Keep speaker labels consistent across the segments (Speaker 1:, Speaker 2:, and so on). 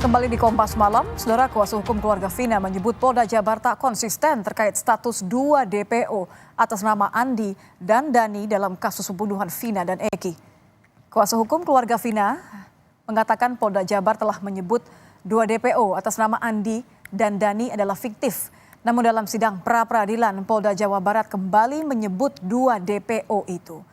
Speaker 1: Kembali di Kompas Malam, Saudara, kuasa hukum keluarga Vina menyebut Polda Jabar tak konsisten terkait status 2 DPO atas nama Andi dan Dani dalam kasus pembunuhan Vina dan Eki. Kuasa hukum keluarga Vina mengatakan Polda Jabar telah menyebut 2 DPO atas nama Andi dan Dani adalah fiktif. Namun dalam sidang pra-peradilan, Polda Jawa Barat kembali menyebut 2 DPO itu.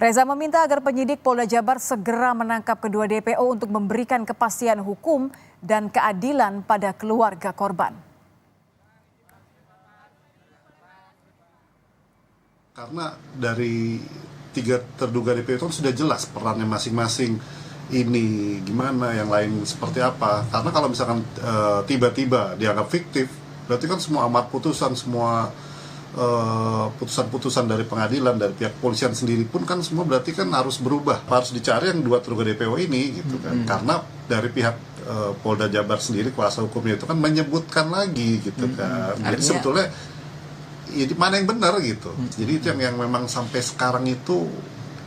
Speaker 1: Reza meminta agar penyidik Polda Jabar segera menangkap kedua DPO untuk memberikan kepastian hukum dan keadilan pada keluarga korban.
Speaker 2: Karena dari 3 terduga DPO itu sudah jelas perannya masing-masing, ini gimana, yang lain seperti apa. Karena kalau misalkan tiba-tiba dianggap fiktif, berarti kan semua amar putusan, semua putusan-putusan dari pengadilan, dari pihak kepolisian sendiri pun kan semua berarti kan harus berubah. Harus dicari yang 2 terduga DPO ini gitu kan. Karena dari pihak Polda Jabar sendiri, kuasa hukumnya itu kan menyebutkan lagi gitu kan. Jadi sebetulnya ya mana yang benar gitu. Jadi itu yang memang sampai sekarang itu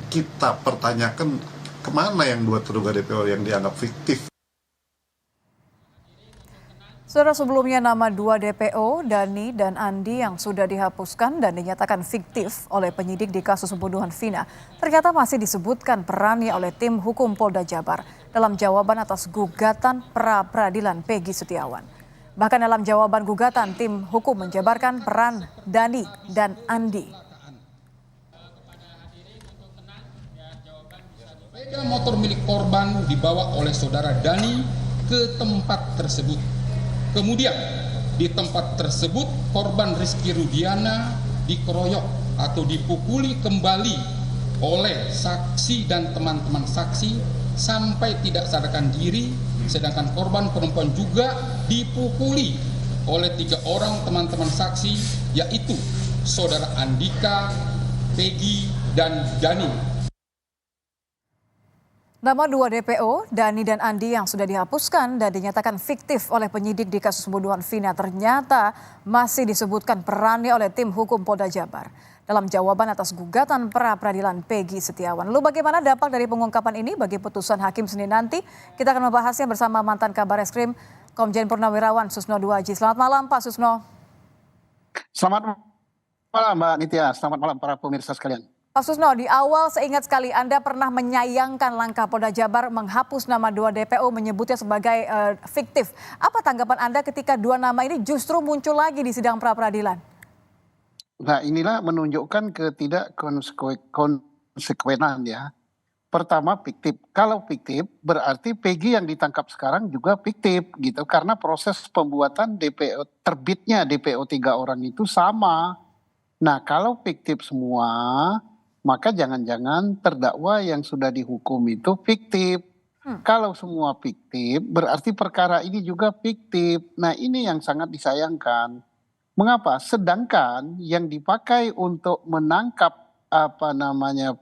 Speaker 2: kita pertanyakan, kemana yang 2 terduga DPO yang dianggap fiktif.
Speaker 1: Saudara, sebelumnya nama 2 DPO, Dani dan Andi, yang sudah dihapuskan dan dinyatakan fiktif oleh penyidik di kasus pembunuhan Vina, ternyata masih disebutkan perannya oleh tim hukum Polda Jabar dalam jawaban atas gugatan pra-peradilan Peggy Setiawan. Bahkan dalam jawaban gugatan, tim hukum menjabarkan peran Dani dan Andi.
Speaker 3: Sepeda motor milik korban dibawa oleh saudara Dani ke tempat tersebut. Kemudian di tempat tersebut korban Rizky Rudiana dikeroyok atau dipukuli kembali oleh saksi dan teman-teman saksi sampai tidak sadarkan diri, sedangkan korban perempuan juga dipukuli oleh 3 orang teman-teman saksi, yaitu saudara Andika, Peggy, dan Dani.
Speaker 1: Nama 2 DPO, Dani dan Andi, yang sudah dihapuskan dan dinyatakan fiktif oleh penyidik di kasus pembunuhan Vina, ternyata masih disebutkan perannya oleh tim hukum Polda Jabar dalam jawaban atas gugatan pra-peradilan Peggy Setiawan. Lalu bagaimana dampak dari pengungkapan ini bagi putusan hakim Senin nanti? Kita akan membahasnya bersama mantan Kabar Eskrim Komjen Purnawirawan Susno Duaji. Selamat malam Pak Susno.
Speaker 4: Selamat malam Mbak Nitya, selamat malam para pemirsa sekalian.
Speaker 1: Pak Susno, di awal seingat sekali Anda pernah menyayangkan langkah Polda Jabar menghapus nama 2 DPO, menyebutnya sebagai fiktif. Apa tanggapan Anda ketika 2 nama ini justru muncul lagi di sidang pra-peradilan?
Speaker 4: Nah, inilah menunjukkan konsekuenan ya. Pertama, fiktif. Kalau fiktif berarti Peggy yang ditangkap sekarang juga fiktif gitu, karena proses pembuatan DPO, terbitnya DPO 3 orang itu sama. Nah, kalau fiktif semua, maka jangan-jangan terdakwa yang sudah dihukum itu fiktif. Kalau semua fiktif, berarti perkara ini juga fiktif. Nah, ini yang sangat disayangkan. Mengapa? Sedangkan yang dipakai untuk menangkap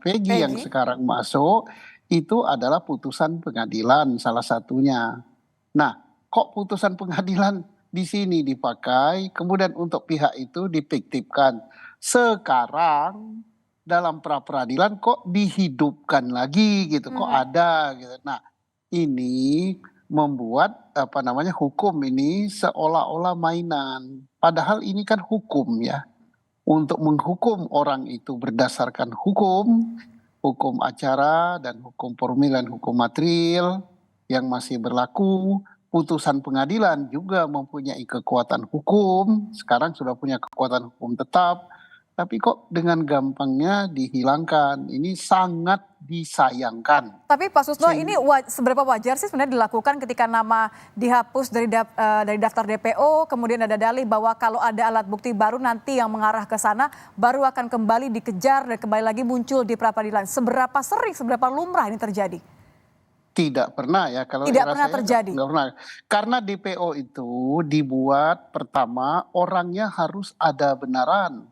Speaker 4: Peggy yang sekarang masuk itu adalah putusan pengadilan salah satunya. Nah, kok putusan pengadilan di sini dipakai, kemudian untuk pihak itu difiktifkan. Sekarang dalam pra-peradilan kok dihidupkan lagi gitu, kok ada gitu. Nah, ini membuat hukum ini seolah-olah mainan. Padahal ini kan hukum ya. Untuk menghukum orang itu berdasarkan hukum acara dan hukum formil dan hukum material yang masih berlaku. Putusan pengadilan juga mempunyai kekuatan hukum, sekarang sudah punya kekuatan hukum tetap. Tapi kok dengan gampangnya dihilangkan, ini sangat disayangkan.
Speaker 1: Tapi Pak Susno, ini seberapa wajar sih sebenarnya dilakukan ketika nama dihapus dari daftar DPO, kemudian ada dalih bahwa kalau ada alat bukti baru nanti yang mengarah ke sana, baru akan kembali dikejar dan kembali lagi muncul di pra-peradilan. Seberapa sering, seberapa lumrah ini terjadi?
Speaker 4: Tidak pernah ya. Kalau
Speaker 1: tidak pernah terjadi.
Speaker 4: Nggak pernah. Karena DPO itu dibuat pertama orangnya harus ada benaran.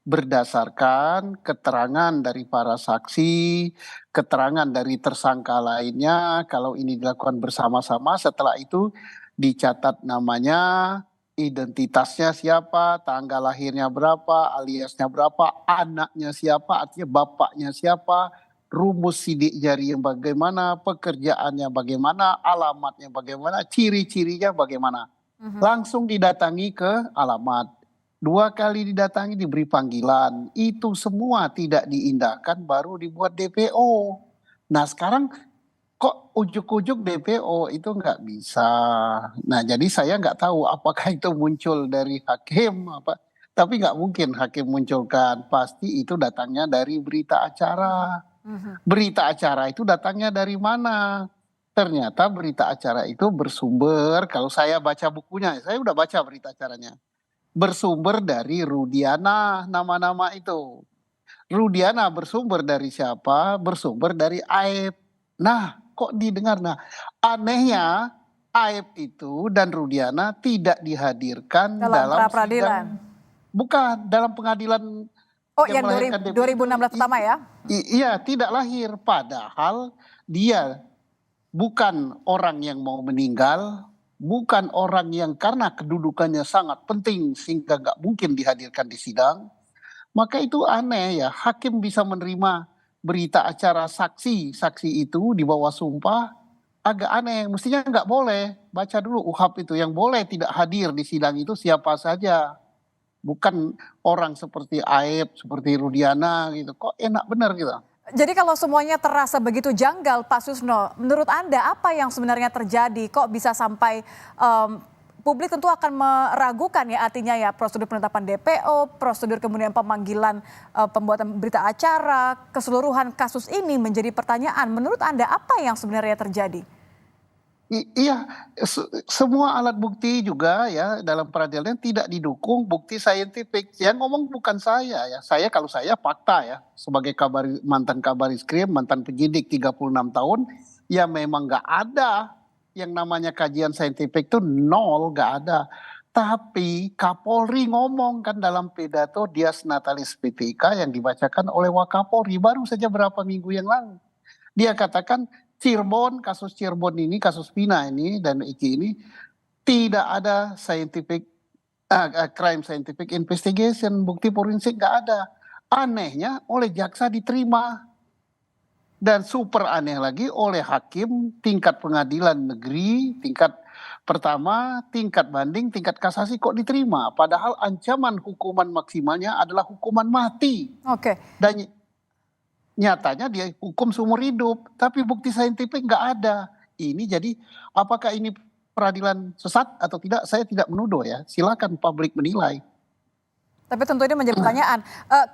Speaker 4: Berdasarkan keterangan dari para saksi, keterangan dari tersangka lainnya, kalau ini dilakukan bersama-sama, setelah itu dicatat namanya, identitasnya siapa, tanggal lahirnya berapa, aliasnya berapa, anaknya siapa, artinya bapaknya siapa, rumus sidik jari yang bagaimana, pekerjaannya bagaimana, alamatnya bagaimana, ciri-cirinya bagaimana. Langsung didatangi ke alamat. 2 kali didatangi diberi panggilan. Itu semua tidak diindahkan baru dibuat DPO. Nah sekarang kok ujuk-ujuk DPO itu nggak bisa. Nah jadi saya nggak tahu apakah itu muncul dari hakim apa. Tapi nggak mungkin hakim munculkan. Pasti itu datangnya dari berita acara. Berita acara itu datangnya dari mana? Ternyata berita acara itu bersumber, kalau saya baca bukunya, saya udah baca berita acaranya. Bersumber dari Rudiana, nama-nama itu. Rudiana bersumber dari siapa? Bersumber dari Aib. Nah, kok didengar? Nah, anehnya Aib itu dan Rudiana tidak dihadirkan
Speaker 1: Dalam
Speaker 4: dalam
Speaker 1: pra-peradilan.
Speaker 4: sidang. Bukan, dalam pengadilan
Speaker 1: Oh,
Speaker 4: yang
Speaker 1: yang
Speaker 4: melahirkan DPO itu.
Speaker 1: 2016 pertama ya?
Speaker 4: Iya, tidak lahir. Padahal dia bukan orang yang mau meninggal, bukan orang yang karena kedudukannya sangat penting sehingga nggak mungkin dihadirkan di sidang. Maka itu aneh ya, hakim bisa menerima berita acara saksi itu di bawah sumpah, agak aneh. Mestinya nggak boleh. Baca dulu UHAP itu, yang boleh tidak hadir di sidang itu siapa saja. Bukan orang seperti Aib, seperti Rudiana gitu. Kok enak benar gitu.
Speaker 1: Jadi kalau semuanya terasa begitu janggal, Pak Susno, menurut Anda apa yang sebenarnya terjadi? Kok bisa sampai publik tentu akan meragukan ya, artinya ya prosedur penetapan DPO, prosedur kemudian pemanggilan pembuatan berita acara, keseluruhan kasus ini menjadi pertanyaan. Menurut Anda apa yang sebenarnya terjadi?
Speaker 4: Iya, semua alat bukti juga ya dalam peradilan tidak didukung bukti saintifik. Yang ngomong bukan saya ya. Kalau saya fakta ya sebagai mantan Kabariskrim, mantan penyidik 36 tahun, ya memang nggak ada yang namanya kajian saintifik itu nol, nggak ada. Tapi Kapolri ngomong kan dalam pidato Dias Natalis PTK yang dibacakan oleh Wakapolri baru saja berapa minggu yang lalu. Dia katakan Cirebon, kasus Cirebon ini, kasus Vina ini dan Eki ini tidak ada crime scientific investigation, bukti forensik nggak ada. Anehnya oleh jaksa diterima dan super aneh lagi oleh hakim tingkat pengadilan negeri, tingkat pertama, tingkat banding, tingkat kasasi kok diterima. Padahal ancaman hukuman maksimalnya adalah hukuman mati.
Speaker 1: Oke.
Speaker 4: Dan nyatanya dia hukum seumur hidup, tapi bukti saintifik nggak ada. Ini jadi apakah ini peradilan sesat atau tidak? Saya tidak menuduh ya. Silakan publik menilai.
Speaker 1: Tapi tentu ini menjadi pertanyaan.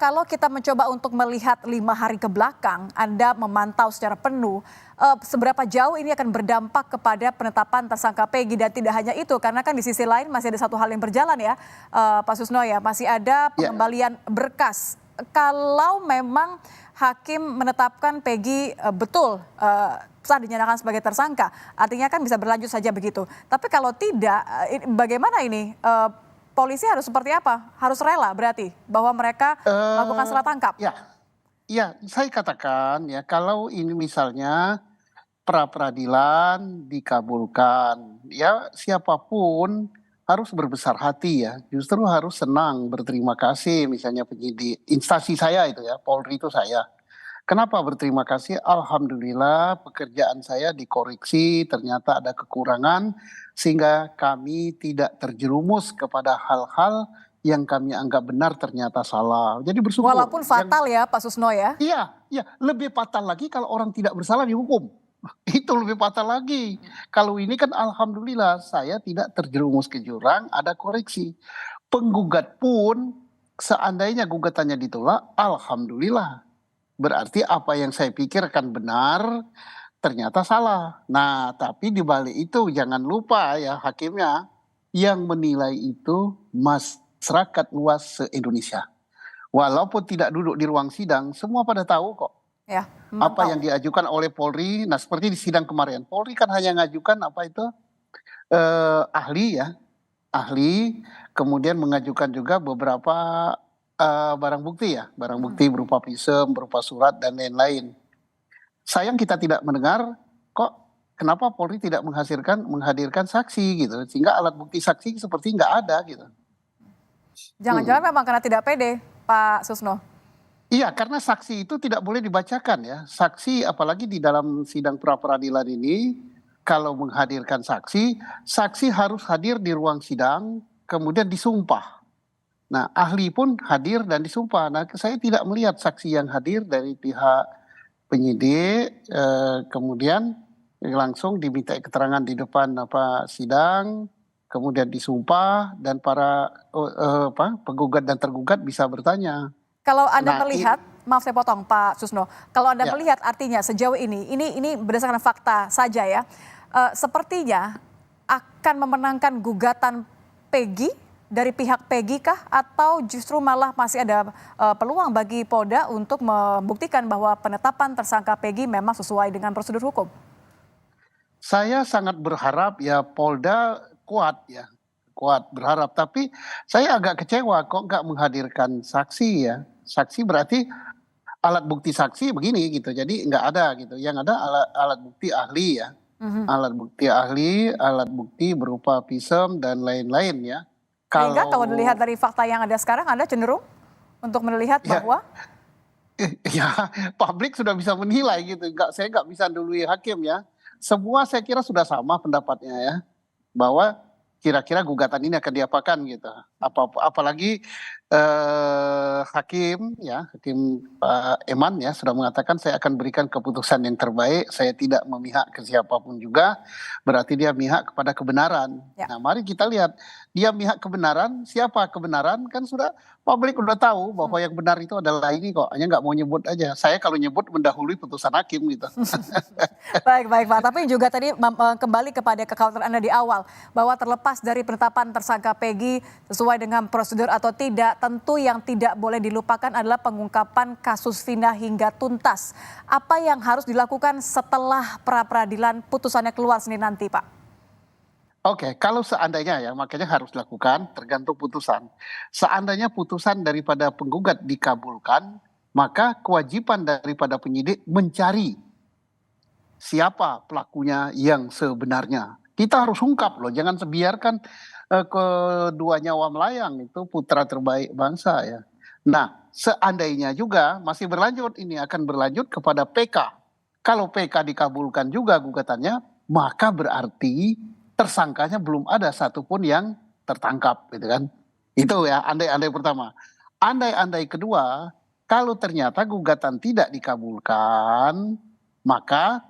Speaker 1: Kalau kita mencoba untuk melihat 5 hari ke belakang, Anda memantau secara penuh, seberapa jauh ini akan berdampak kepada penetapan tersangka Peggy, dan tidak hanya itu, karena kan di sisi lain masih ada satu hal yang berjalan ya, Pak Susno ya, masih ada pengembalian berkas. Kalau memang hakim menetapkan Peggy betul sah dinyatakan sebagai tersangka, artinya kan bisa berlanjut saja begitu. Tapi kalau tidak, bagaimana ini? Polisi harus seperti apa? Harus rela berarti bahwa mereka melakukan salah tangkap?
Speaker 4: Ya, saya katakan ya kalau ini misalnya pra-peradilan dikabulkan, ya siapapun harus berbesar hati ya, justru harus senang, berterima kasih misalnya penyidik, instansi saya itu ya, Polri itu saya. Kenapa berterima kasih? Alhamdulillah pekerjaan saya dikoreksi, ternyata ada kekurangan sehingga kami tidak terjerumus kepada hal-hal yang kami anggap benar ternyata salah. Jadi bersyukur.
Speaker 1: Walaupun fatal ya Pak Susno ya?
Speaker 4: Iya, lebih fatal lagi kalau orang tidak bersalah dihukum. Itu lebih fatal lagi. Kalau ini kan alhamdulillah saya tidak terjerumus ke jurang, ada koreksi. Penggugat pun seandainya gugatannya ditolak, alhamdulillah. Berarti apa yang saya pikirkan benar, ternyata salah. Nah, tapi di balik itu jangan lupa ya hakimnya yang menilai itu masyarakat luas se-Indonesia. Walaupun tidak duduk di ruang sidang, semua pada tahu kok.
Speaker 1: Ya,
Speaker 4: apa yang diajukan oleh Polri. Nah, seperti di sidang kemarin, Polri kan hanya mengajukan apa itu ahli ya, ahli, kemudian mengajukan juga beberapa barang bukti ya, barang bukti berupa visum, berupa surat dan lain-lain. Sayang kita tidak mendengar kok kenapa Polri tidak menghadirkan saksi gitu, sehingga alat bukti saksi seperti nggak ada gitu.
Speaker 1: Jangan-jangan memang karena tidak pede, Pak Susno?
Speaker 4: Iya, karena saksi itu tidak boleh dibacakan ya. Saksi apalagi di dalam sidang pra-peradilan ini, kalau menghadirkan saksi, saksi harus hadir di ruang sidang, kemudian disumpah. Nah, ahli pun hadir dan disumpah. Nah, saya tidak melihat saksi yang hadir dari pihak penyidik, kemudian langsung diminta keterangan di depan sidang, kemudian disumpah dan para penggugat dan tergugat bisa bertanya.
Speaker 1: Kalau Anda
Speaker 4: Nah,
Speaker 1: melihat, maaf saya potong Pak Susno, kalau Anda
Speaker 4: ya.
Speaker 1: melihat artinya sejauh ini berdasarkan fakta saja ya, sepertinya akan memenangkan gugatan Peggy dari pihak Peggy kah atau justru malah masih ada peluang bagi Polda untuk membuktikan bahwa penetapan tersangka Peggy memang sesuai dengan prosedur hukum?
Speaker 4: Saya sangat berharap ya Polda kuat ya, kuat berharap. Tapi saya agak kecewa kok nggak menghadirkan saksi ya. Saksi berarti alat bukti saksi begini gitu, jadi nggak ada gitu. Yang ada alat bukti ahli ya, alat bukti ahli, alat bukti berupa visum dan lain-lain ya.
Speaker 1: Sehingga kalau dilihat dari fakta yang ada sekarang, Anda cenderung untuk melihat
Speaker 4: Ya,
Speaker 1: bahwa
Speaker 4: ya publik sudah bisa menilai gitu. Saya nggak bisa dului hakim ya. Semua saya kira sudah sama pendapatnya ya, bahwa kira-kira gugatan ini akan diapakan gitu. Apalagi hakim ya, hakim Pak Eman ya sudah mengatakan saya akan berikan keputusan yang terbaik. Saya tidak memihak ke siapapun juga. Berarti dia mihak kepada kebenaran.
Speaker 1: ya.
Speaker 4: Nah, mari kita lihat dia mihak kebenaran. Siapa kebenaran? Kan sudah publik udah tahu bahwa yang benar itu adalah ini kok. Hanya nggak mau nyebut aja. Saya kalau nyebut mendahului putusan hakim gitu.
Speaker 1: Baik, baik Pak. Tapi juga tadi kembali kepada kekhawatiran Anda di awal, bahwa terlepas dari penetapan tersangka Peggy sesuai dengan prosedur atau tidak, tentu yang tidak boleh dilupakan adalah pengungkapan kasus Vina hingga tuntas. Apa yang harus dilakukan setelah pra-peradilan putusannya keluar Senin nanti, Pak?
Speaker 4: Oke, kalau seandainya ya, makanya harus dilakukan tergantung putusan. Seandainya putusan daripada penggugat dikabulkan, maka kewajiban daripada penyidik mencari siapa pelakunya yang sebenarnya. Kita harus ungkap loh, jangan biarkan kedua nyawa melayang, itu putra terbaik bangsa ya. Nah, seandainya juga masih berlanjut, ini akan berlanjut kepada PK. Kalau PK dikabulkan juga gugatannya, maka berarti tersangkanya belum ada satupun yang tertangkap gitu kan. Itu ya andai-andai pertama. Andai-andai kedua, kalau ternyata gugatan tidak dikabulkan, maka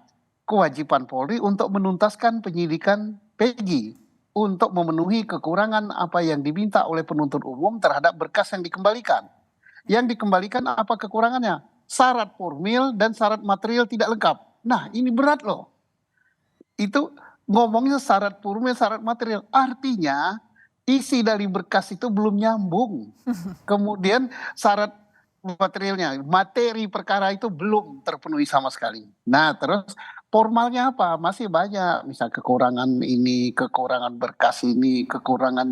Speaker 4: kewajiban Polri untuk menuntaskan penyidikan Peggy untuk memenuhi kekurangan apa yang diminta oleh penuntut umum terhadap berkas yang dikembalikan. Yang dikembalikan apa kekurangannya? Syarat formil dan syarat material tidak lengkap. Nah, ini berat loh. Itu ngomongnya syarat formil, syarat material. Artinya isi dari berkas itu belum nyambung. Kemudian syarat materialnya, materi perkara itu belum terpenuhi sama sekali. Nah, terus formalnya apa? Masih banyak, misal kekurangan ini, kekurangan berkas ini, kekurangan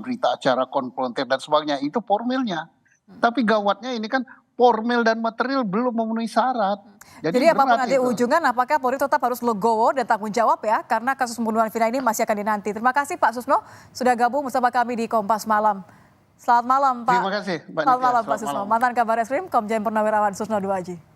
Speaker 4: berita acara konfrontir dan sebagainya. Itu formilnya. Tapi gawatnya ini kan formil dan material belum memenuhi syarat.
Speaker 1: Jadi apapun
Speaker 4: berat
Speaker 1: nanti
Speaker 4: itu.
Speaker 1: ujungan, apakah Polri tetap harus legowo dan tanggung jawab ya, karena kasus pembunuhan Vina ini masih akan dinanti. Terima kasih Pak Susno sudah gabung bersama kami di Kompas Malam. Selamat malam Pak.
Speaker 4: Terima kasih, Mbak
Speaker 1: Selamat
Speaker 4: Nitya.
Speaker 1: malam Pak
Speaker 4: Selamat
Speaker 1: Susno.
Speaker 4: malam.
Speaker 1: Mantan Kabar Eskrim Komjen Purnawirawan Susno Duaji.